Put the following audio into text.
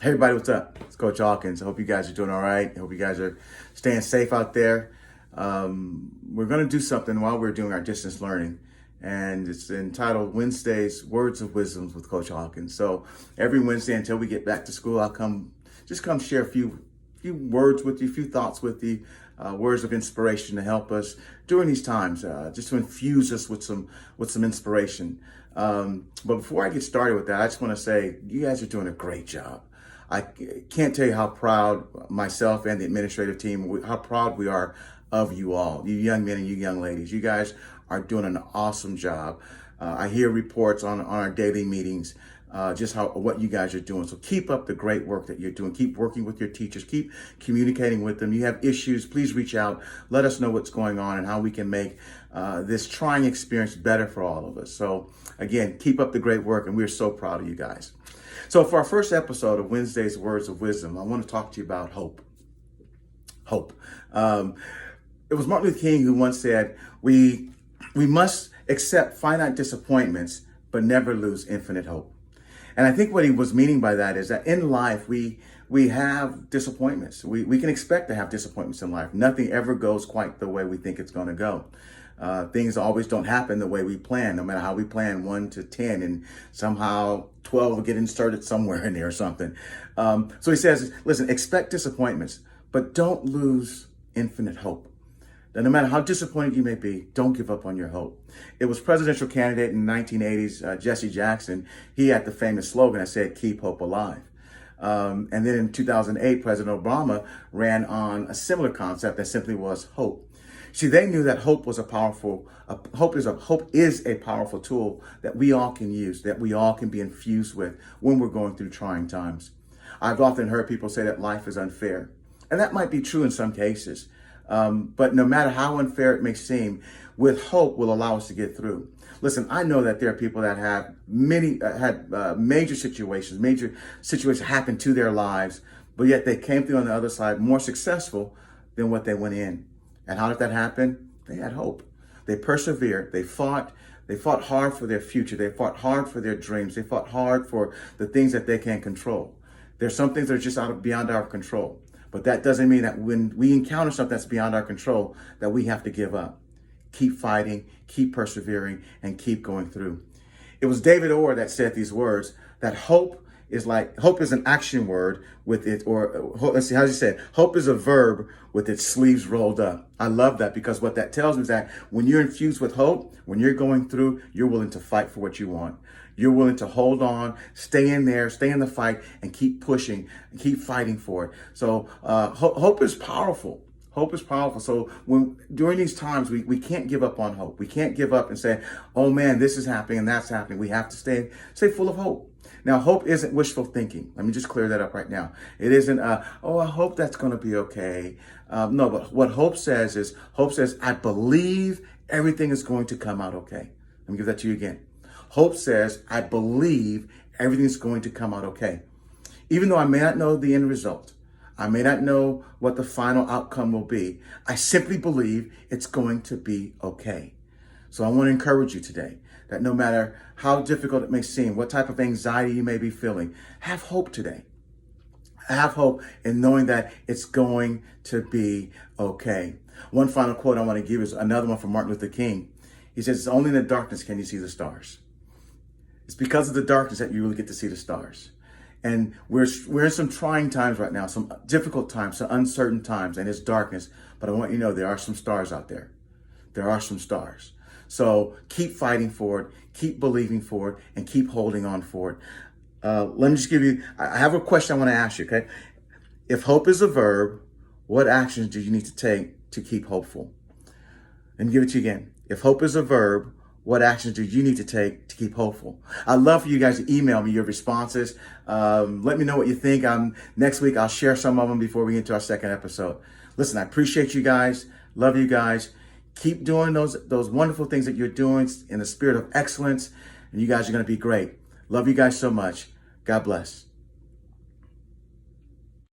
Hey everybody, what's up? It's Coach Hawkins. I hope you guys are doing all right. I hope you guys are staying safe out there. We're going to do something while we're doing our distance learning, and it's entitled Wednesday's Words of Wisdom with Coach Hawkins. So every Wednesday until we get back to school, I'll come share a few words with you, a few thoughts with you, words of inspiration to help us during these times, just to infuse us with some inspiration. But before I get started with that, I just want to say you guys are doing a great job. I can't tell you how proud myself and the administrative team, how proud we are of you all, you young men and you young ladies. You guys are doing an awesome job. I hear reports on our daily meetings, just what you guys are doing. So keep up the great work that you're doing. Keep working with your teachers. Keep communicating with them. You have issues, please reach out. Let us know what's going on and how we can make this trying experience better for all of us. So again, keep up the great work, and we're so proud of you guys. So for our first episode of Wednesday's Words of Wisdom, I want to talk to you about hope. Hope. It was Martin Luther King who once said, we must accept finite disappointments, but never lose infinite hope. And I think what he was meaning by that is that in life, we have disappointments. We can expect to have disappointments in life. Nothing ever goes quite the way we think it's going to go. Things always don't happen the way we plan, no matter how we plan 1 to 10, and somehow 12 will get inserted somewhere in there or something. So he says, listen, expect disappointments, but don't lose infinite hope. Now, no matter how disappointed you may be, don't give up on your hope. It was presidential candidate in the 1980s, Jesse Jackson. He had the famous slogan that said, keep hope alive. And then in 2008, President Obama ran on a similar concept that simply was hope. See, they knew that hope is a powerful tool that we all can use, that we all can be infused with when we're going through trying times. I've often heard people say that life is unfair, and that might be true in some cases. But no matter how unfair it may seem, with hope will allow us to get through. Listen, I know that there are people that have major situations happen to their lives, but yet they came through on the other side more successful than what they went in. And how did that happen? They had hope. They persevered. They fought hard for their future. They fought hard for their dreams. They fought hard for the things that they can't control. There's some things that are just beyond our control. But that doesn't mean that when we encounter something that's beyond our control, that we have to give up. Keep fighting, keep persevering, and keep going through. It was David Orr that said these words, that hope is an action word with it, or let's see, how he said, hope is a verb with its sleeves rolled up. I love that, because what that tells me is that when you're infused with hope, when you're going through, you're willing to fight for what you want. You're willing to hold on, stay in there, stay in the fight, and keep pushing, and keep fighting for it. So hope is powerful. Hope is powerful. So during these times, we can't give up on hope. We can't give up and say, oh man, this is happening and that's happening. We have to stay full of hope. Now, hope isn't wishful thinking. Let me just clear that up right now. It isn't, I hope that's going to be okay. No, but what hope says, I believe everything is going to come out okay. Let me give that to you again. Hope says, I believe everything's going to come out okay. Even though I may not know the end result, I may not know what the final outcome will be, I simply believe it's going to be okay. So I want to encourage you today that no matter how difficult it may seem, what type of anxiety you may be feeling, have hope today. Have hope in knowing that it's going to be okay. One final quote I want to give is another one from Martin Luther King. He says, it's only in the darkness can you see the stars. It's because of the darkness that you really get to see the stars. And we're in some trying times right now, some difficult times, some uncertain times, and it's darkness. But I want you to know there are some stars out there. There are some stars. So keep fighting for it, keep believing for it, and keep holding on for it. Let me just give you, I have a question I want to ask you, okay? If hope is a verb, what actions do you need to take to keep hopeful? Let me give it to you again. If hope is a verb, what actions do you need to take to keep hopeful? I'd love for you guys to email me your responses. Let me know what you think. Next week, I'll share some of them before we get to our second episode. Listen, I appreciate you guys. Love you guys. Keep doing those wonderful things that you're doing in the spirit of excellence, and you guys are going to be great. Love you guys so much. God bless.